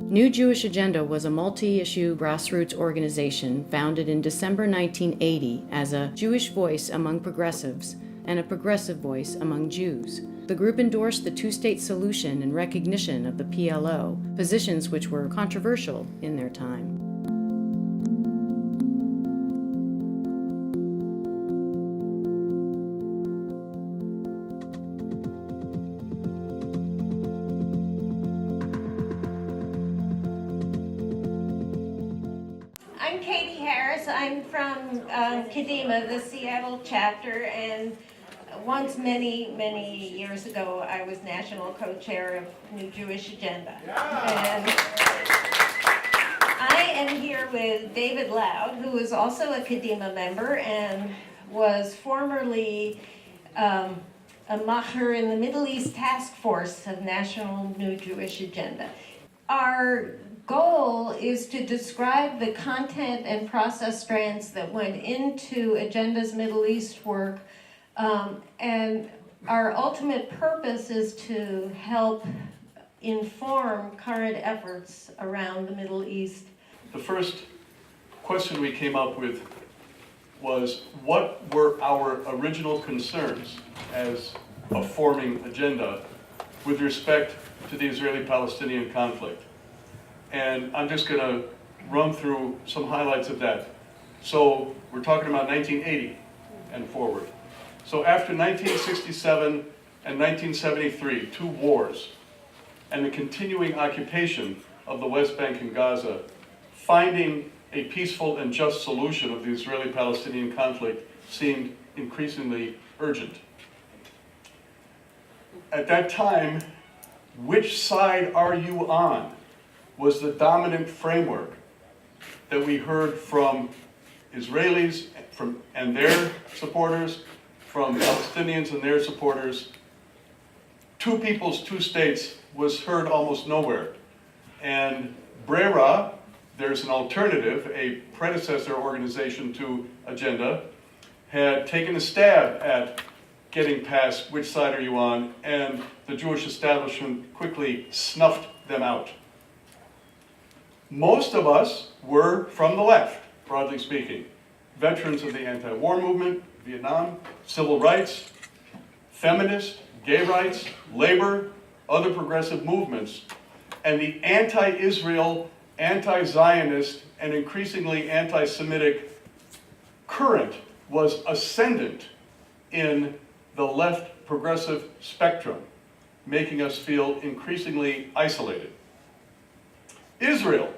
New Jewish Agenda was a multi-issue grassroots organization founded in December 1980 as a Jewish voice among progressives and a progressive voice among Jews. The group endorsed the two-state solution in recognition of the PLO, positions which were controversial in their time. I'm Katie Harris. I'm from Kadima, the Seattle chapter, and once many years ago I was national co-chair of New Jewish Agenda. And I am here with David Loud, who is also a Kadima member and was formerly a macher in the Middle East Task Force of National New Jewish Agenda. Our goal is to describe the content and process strands that went into Agenda's Middle East work, and our ultimate purpose is to help inform current efforts around the Middle East. The first question we came up with was, what were our original concerns as a forming agenda with respect to the Israeli-Palestinian conflict? And I'm just going to run through some highlights of that. So we're talking about 1980 and forward. So after 1967 and 1973, two wars, and the continuing occupation of the West Bank and Gaza, finding a peaceful and just solution of the Israeli-Palestinian conflict seemed increasingly urgent. At that time, which side are you on was the dominant framework that we heard from Israelis and their supporters, from Palestinians and their supporters. Two peoples, two states was heard almost nowhere. And Brera, there's an alternative, a predecessor organization to Agenda, had taken a stab at getting past which side are you on, and the Jewish establishment quickly snuffed them out. Most of us were from the left, broadly speaking. Veterans of the anti-war movement, Vietnam, civil rights, feminist, gay rights, labor, other progressive movements, and the anti-Israel, anti-Zionist, and increasingly anti-Semitic current was ascendant in the left progressive spectrum, making us feel increasingly isolated. Israel,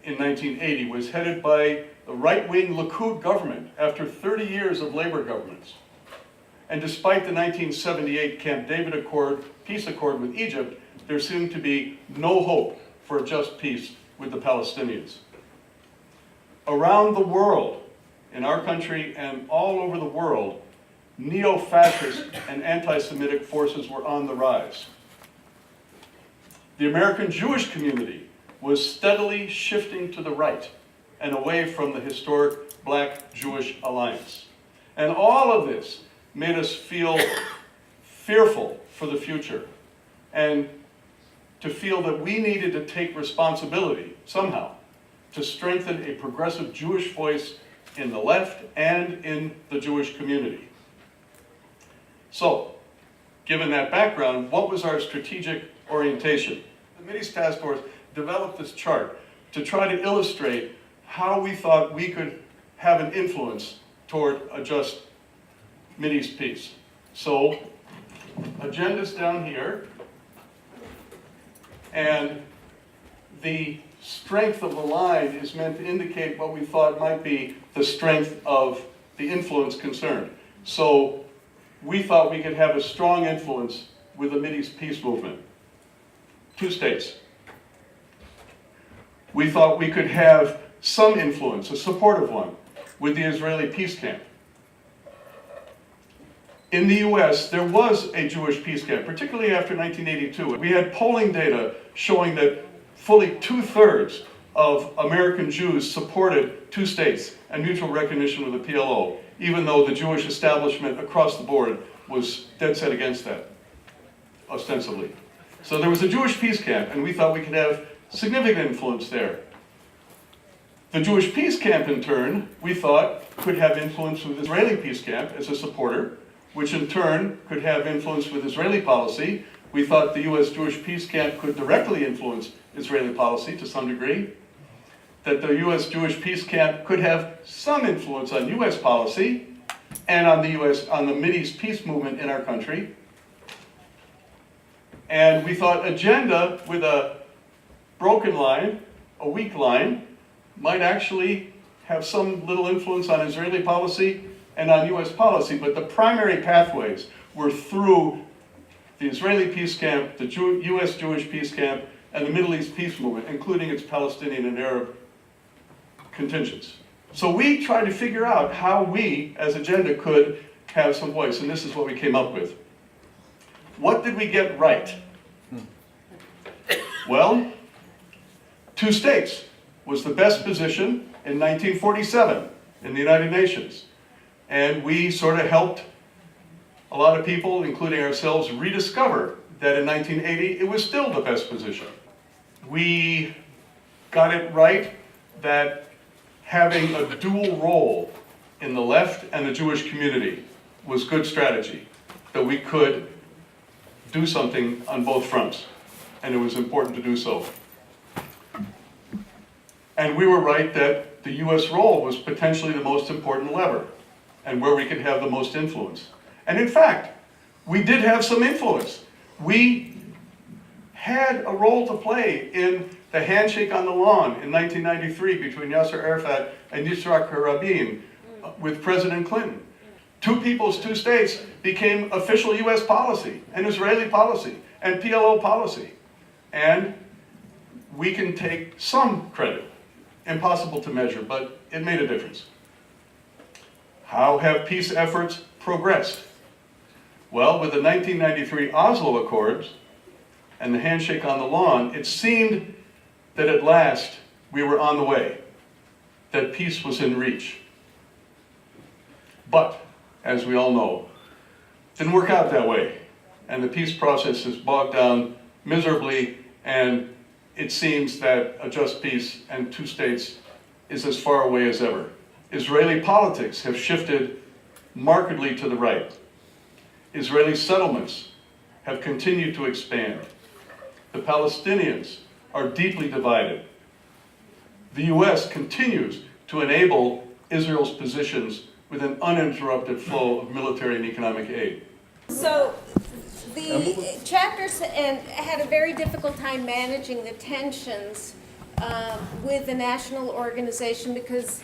in 1980, was headed by the right-wing Likud government after 30 years of labor governments. And despite the 1978 Camp David peace accord with Egypt, there seemed to be no hope for a just peace with the Palestinians. Around the world, in our country and all over the world, neo-fascist and anti-Semitic forces were on the rise. The American Jewish community was steadily shifting to the right and away from the historic Black-Jewish alliance. And all of this made us feel fearful for the future, and to feel that we needed to take responsibility somehow to strengthen a progressive Jewish voice in the left and in the Jewish community. So, given that background, what was our strategic orientation? The Mideast Task Force developed this chart to try to illustrate how we thought we could have an influence toward a just Mideast peace. So, agenda's down here, and the strength of the line is meant to indicate what we thought might be the strength of the influence concerned. So, we thought we could have a strong influence with the Mideast peace movement. Two states. We thought we could have some influence, a supportive one, with the Israeli peace camp. In the US, there was a Jewish peace camp, particularly after 1982. We had polling data showing that fully 2/3 of American Jews supported two states and mutual recognition with the PLO, even though the Jewish establishment across the board was dead set against that, ostensibly. So there was a Jewish peace camp, and we thought we could have significant influence there. The Jewish Peace Camp, in turn, we thought could have influence with Israeli Peace Camp as a supporter, which in turn could have influence with Israeli policy. We thought the U.S. Jewish Peace Camp could directly influence Israeli policy to some degree, that the U.S. Jewish Peace Camp could have some influence on U.S. policy and on the Mideast peace movement in our country. And we thought agenda with a broken line, a weak line, might actually have some little influence on Israeli policy and on U.S. policy, but the primary pathways were through the Israeli Peace Camp, the U.S. Jewish Peace Camp, and the Middle East peace movement, including its Palestinian and Arab contingents. So we tried to figure out how we, as Agenda, could have some voice, and this is what we came up with. What did we get right? Well, 2 states was the best position in 1947 in the United Nations. And we sort of helped a lot of people, including ourselves, rediscover that in 1980 it was still the best position. We got it right that having a dual role in the left and the Jewish community was good strategy, that we could do something on both fronts, and it was important to do so. And we were right that the U.S. role was potentially the most important lever and where we could have the most influence. And in fact, we did have some influence. We had a role to play in the handshake on the lawn in 1993 between Yasser Arafat and Yitzhak Rabin with President Clinton. 2 peoples, 2 states became official U.S. policy and Israeli policy and PLO policy. And we can take some credit. Impossible to measure, but it made a difference. How have peace efforts progressed? Well, with the 1993 Oslo Accords and the handshake on the lawn, it seemed that at last we were on the way, that peace was in reach. But, as we all know, it didn't work out that way, and the peace process is bogged down miserably, and it seems that a just peace and 2 states is as far away as ever. Israeli politics have shifted markedly to the right. Israeli settlements have continued to expand. The Palestinians are deeply divided. The U.S. continues to enable Israel's positions with an uninterrupted flow of military and economic aid. So the chapters had a very difficult time managing the tensions with the national organization because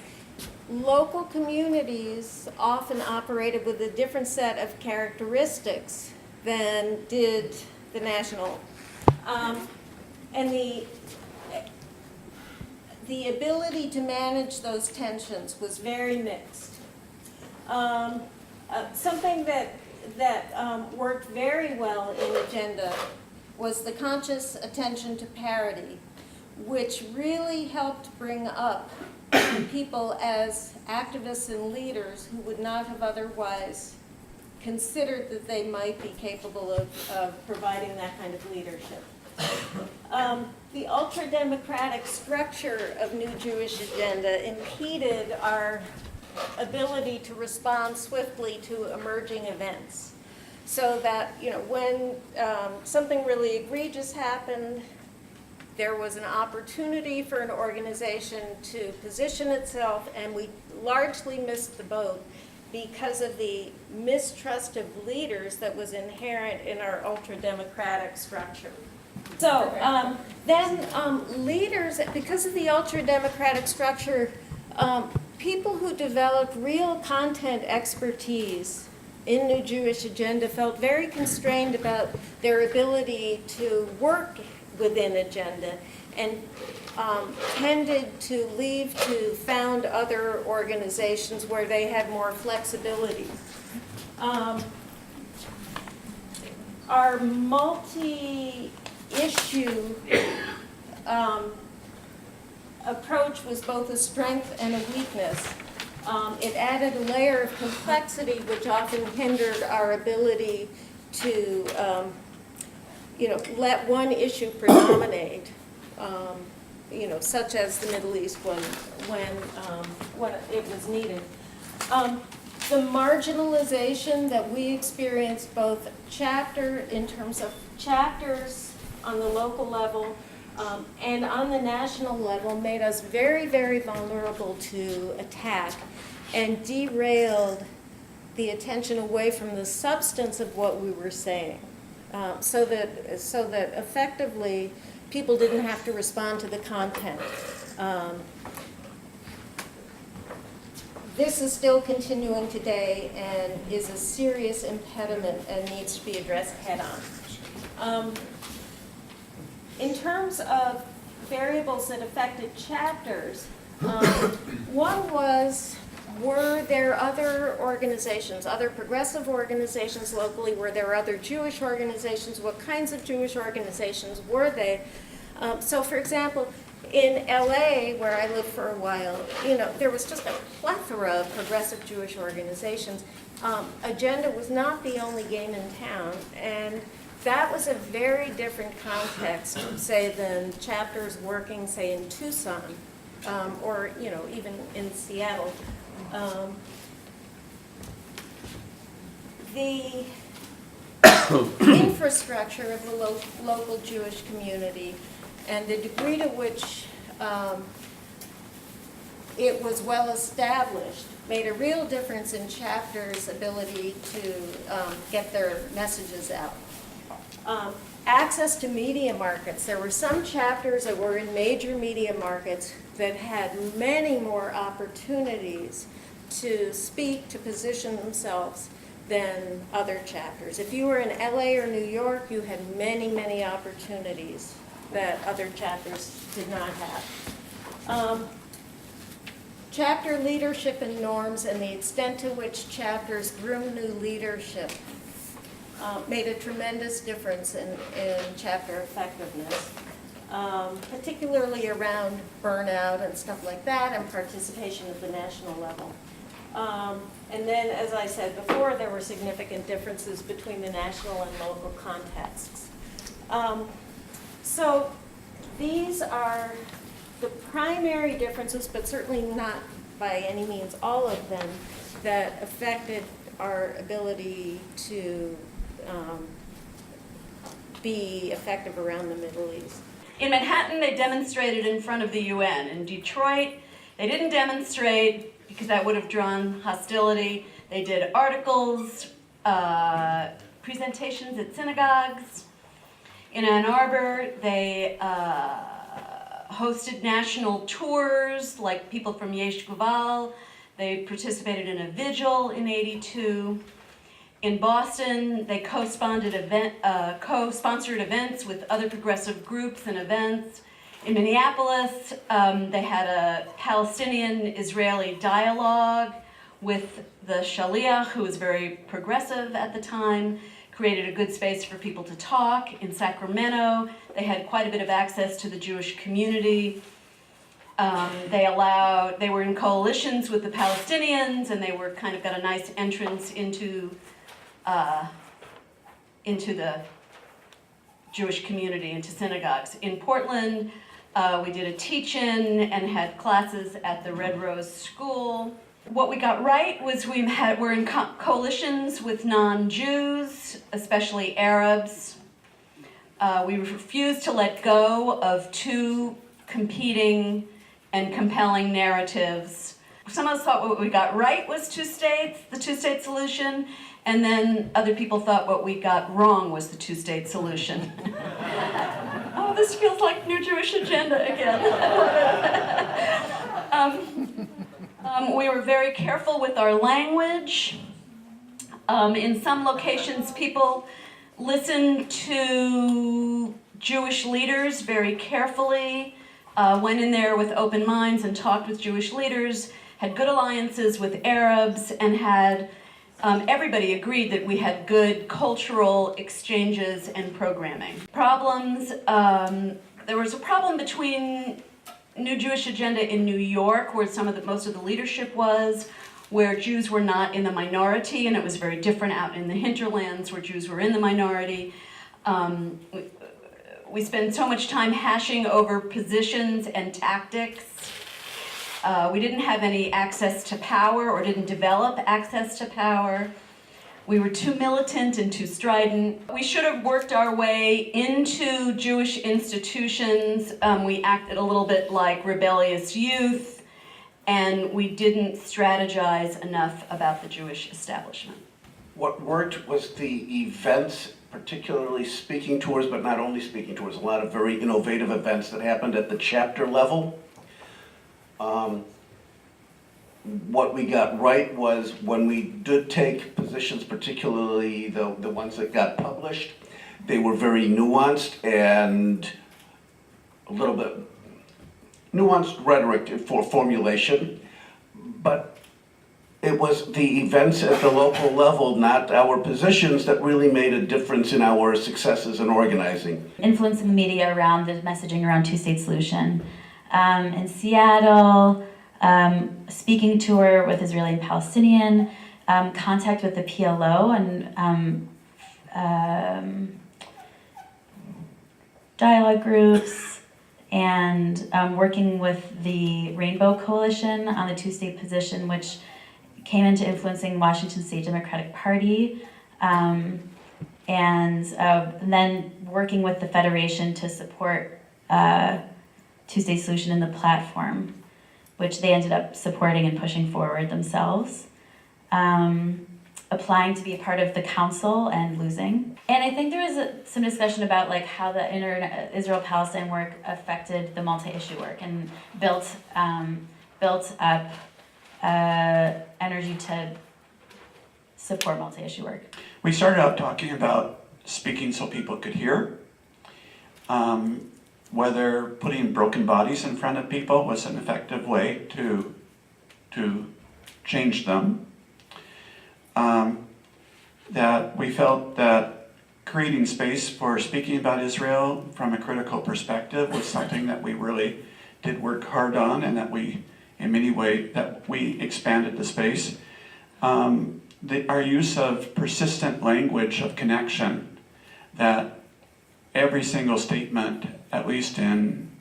local communities often operated with a different set of characteristics than did the national. And the ability to manage those tensions was very mixed. Something that worked very well in Agenda was the conscious attention to parity, which really helped bring up people as activists and leaders who would not have otherwise considered that they might be capable of providing that kind of leadership. The ultra-democratic structure of New Jewish Agenda impeded our ability to respond swiftly to emerging events. So that, when something really egregious happened, there was an opportunity for an organization to position itself, and we largely missed the boat because of the mistrust of leaders that was inherent in our ultra-democratic structure. So then leaders, because of the ultra-democratic structure, people who developed real content expertise in New Jewish Agenda felt very constrained about their ability to work within Agenda and tended to leave to found other organizations where they had more flexibility. Our multi-issue approach was both a strength and a weakness. It added a layer of complexity which often hindered our ability to let one issue predominate. such as the Middle East when it was needed. The marginalization that we experienced, both in terms of chapters on the local level and on the national level, made us very, very vulnerable to attack and derailed the attention away from the substance of what we were saying, so that effectively people didn't have to respond to the content. This is still continuing today and is a serious impediment and needs to be addressed head-on. In terms of variables that affected chapters, one was, were there other organizations, other progressive organizations locally? Were there other Jewish organizations? What kinds of Jewish organizations were they? So for example, in LA, where I lived for a while, there was just a plethora of progressive Jewish organizations. Agenda was not the only game in town, and that was a very different context, say, than chapters working, say, in Tucson, or even in Seattle. The infrastructure of the local Jewish community and the degree to which it was well established made a real difference in chapters' ability to get their messages out. Access to media markets. There were some chapters that were in major media markets that had many more opportunities to speak, to position themselves than other chapters. If you were in LA or New York, you had many, many opportunities that other chapters did not have. Chapter leadership and norms and the extent to which chapters groom new leadership made a tremendous difference in chapter effectiveness, particularly around burnout and stuff like that, and participation at the national level. And then, as I said before, there were significant differences between the national and local contexts. So these are the primary differences, but certainly not by any means all of them, that affected our ability to be effective around the Middle East. In Manhattan, they demonstrated in front of the UN. In Detroit, they didn't demonstrate because that would have drawn hostility. They did articles, presentations at synagogues. In Ann Arbor, they hosted national tours, like people from Yesh Guval. They participated in a vigil in '82. In Boston, they co-sponsored events with other progressive groups and events. In Minneapolis, they had a Palestinian-Israeli dialogue with the Shaliach, who was very progressive at the time, created a good space for people to talk. In Sacramento, they had quite a bit of access to the Jewish community. They were in coalitions with the Palestinians, and they were kind of got a nice entrance into the Jewish community, into synagogues. In Portland, we did a teach-in and had classes at the Red Rose School. What we got right was we're in coalitions with non-Jews, especially Arabs. We refused to let go of two competing and compelling narratives. Some of us thought what we got right was two states, the two-state solution, and then other people thought what we got wrong was the two-state solution. Oh, this feels like New Jewish Agenda again. We were very careful with our language. In some locations, people listened to Jewish leaders very carefully, went in there with open minds and talked with Jewish leaders, had good alliances with Arabs, and had everybody agreed that we had good cultural exchanges and programming. Problems, there was a problem between New Jewish Agenda in New York, where most of the leadership was, where Jews were not in the minority, and it was very different out in the hinterlands where Jews were in the minority. We spend so much time hashing over positions and tactics. We didn't have any access to power or didn't develop access to power. We were too militant and too strident. We should have worked our way into Jewish institutions. We acted a little bit like rebellious youth, and we didn't strategize enough about the Jewish establishment. What worked was the events, particularly speaking tours, but not only speaking tours, a lot of very innovative events that happened at the chapter level. What we got right was when we did take positions, particularly the ones that got published, they were very nuanced and a little bit nuanced rhetoric for formulation, but it was the events at the local level, not our positions, that really made a difference in our successes in organizing. Influencing the media around the messaging around two-state solution. In Seattle, speaking tour with Israeli and Palestinian, contact with the PLO and dialogue groups, and working with the Rainbow Coalition on the two-state position, which came into influencing Washington State Democratic Party, and then working with the Federation to support two-state solution in the platform, which they ended up supporting and pushing forward themselves. Applying to be a part of the council and losing. And I think there was some discussion about like how the Israel-Palestine work affected the multi-issue work and built up energy to support multi-issue work. We started out talking about speaking so people could hear, whether putting broken bodies in front of people was an effective way to change them. That we felt that creating space for speaking about Israel from a critical perspective was something that we really did work hard on, and that we, in many ways, that we expanded the space. Our use of persistent language of connection, that every single statement, at least in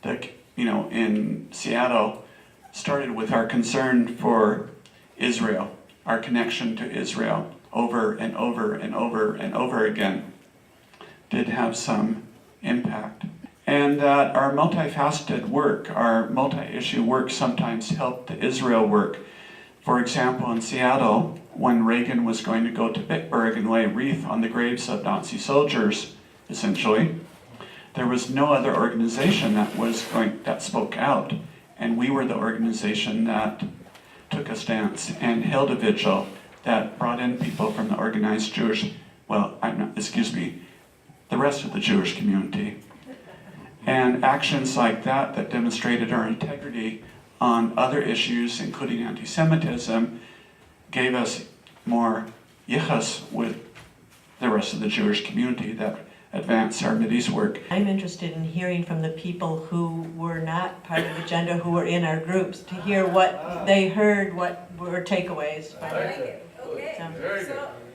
in Seattle, started with our concern for Israel, our connection to Israel, over and over and over and over again, did have some impact. And that our multifaceted work, our multi-issue work, sometimes helped the Israel work. For example, in Seattle, when Reagan was going to go to Bitburg and lay a wreath on the graves of Nazi soldiers, essentially, there was no other organization that spoke out, and we were the organization that took a stance and held a vigil that brought in people from the organized Jewish, the rest of the Jewish community. And actions like that that demonstrated our integrity on other issues, including anti-Semitism, gave us more yichus with the rest of the Jewish community that advanced our Mideast work. I'm interested in hearing from the people who were not part of the agenda, who were in our groups, to hear what they heard, what were takeaways.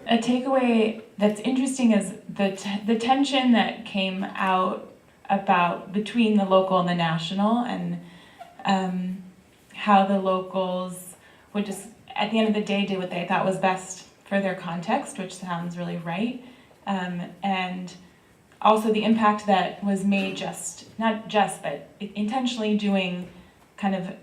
A takeaway that's interesting is the tension that came out about between the local and the national, and how the locals would just, at the end of the day, do what they thought was best for their context, which sounds really right, and also the impact that was made but intentionally doing kind of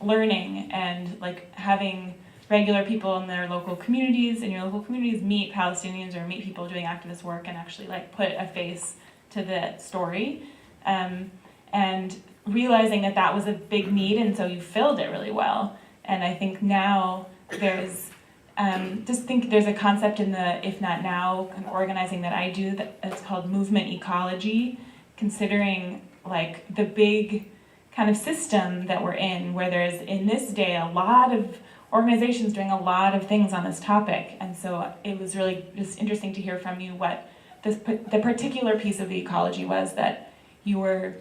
learning and like having regular people in their local communities, and your local communities meet Palestinians or meet people doing activist work and actually like put a face to the story, and realizing that that was a big need, and so you filled it really well. And I think now there's there's a concept in the If Not Now kind of organizing that I do that it's called movement ecology, considering like the big kind of system that we're in, where there's in this day a lot of organizations doing a lot of things on this topic. And so it was really just interesting to hear from you what the particular piece of the ecology was that you were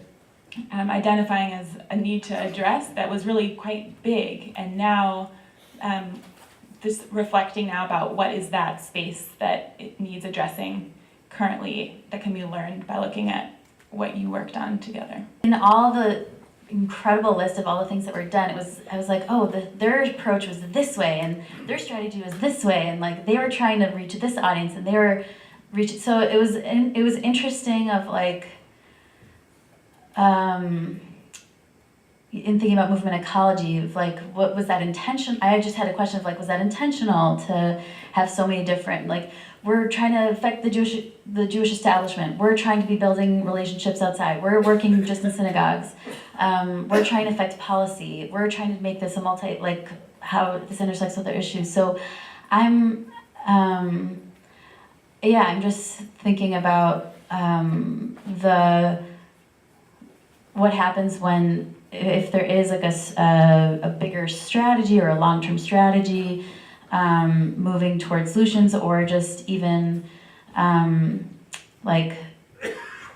identifying as a need to address that was really quite big. And now this reflecting now about what is that space that it needs addressing currently that can be learned by looking at what you worked on together? In all the incredible list of all the things that were done, I was like, oh, their approach was this way, and their strategy was this way, and like they were trying to reach this audience, and they were reaching. So it was interesting of like, in thinking about movement ecology, of like, what was that intention? I just had a question of like, was that intentional to have so many different, like, we're trying to affect the Jewish establishment. We're trying to be building relationships outside. We're working just in synagogues. We're trying to affect policy. We're trying to make this a like how this intersects with other issues. So I'm just thinking about what happens when, if there is like a bigger strategy or a long-term strategy, moving towards solutions, or just even like,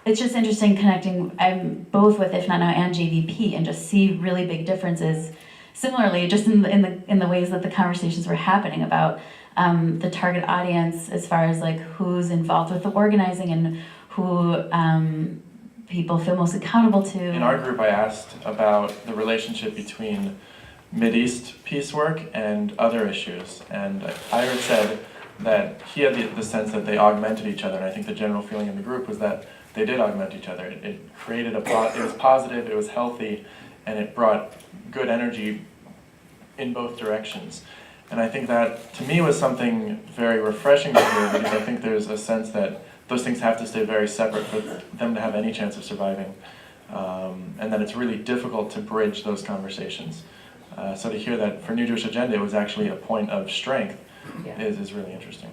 it's just interesting connecting. I'm both with If Not Now and JVP, and just see really big differences. Similarly, just in the ways that the conversations were happening about the target audience, as far as like who's involved with the organizing and who people feel most accountable to. In our group, I asked about the relationship between Mideast peace work and other issues, and Ira said that he had the sense that they augmented each other, and I think the general feeling in the group was that they did augment each other. It created it was positive, it was healthy, and it brought good energy in both directions. And I think that, to me, was something very refreshing to hear, because I think there's a sense that those things have to stay very separate for them to have any chance of surviving, and that it's really difficult to bridge those conversations. So to hear that for New Jewish Agenda it was actually a point of strength is really interesting.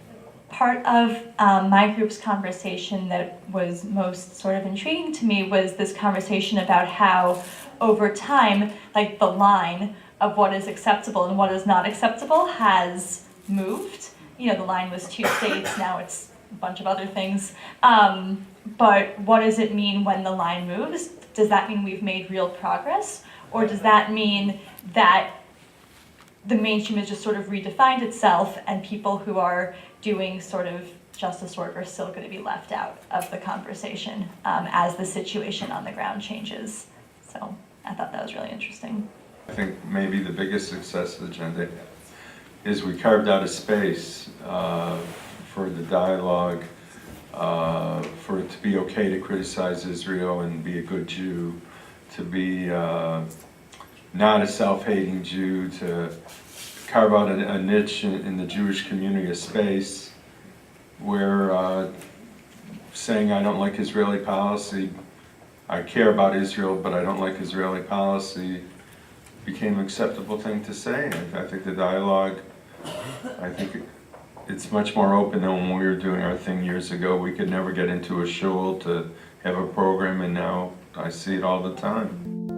Part of my group's conversation that was most sort of intriguing to me was this conversation about how over time, like the line of what is acceptable and what is not acceptable has moved. You know, the line was 2 states, now it's a bunch of other things. But what does it mean when the line moves? Does that mean we've made real progress? Or does that mean that the mainstream has just sort of redefined itself, and people who are doing sort of justice work are still going to be left out of the conversation as the situation on the ground changes? So I thought that was really interesting. I think maybe the biggest success of the agenda is we carved out a space for the dialogue, for it to be okay to criticize Israel and be a good Jew, to be not a self-hating Jew, to carve out a niche in the Jewish community, a space where saying I don't like Israeli policy, I care about Israel, but I don't like Israeli policy, became an acceptable thing to say. I think the dialogue, it's much more open than when we were doing our thing years ago. We could never get into a shul to have a program, and now I see it all the time.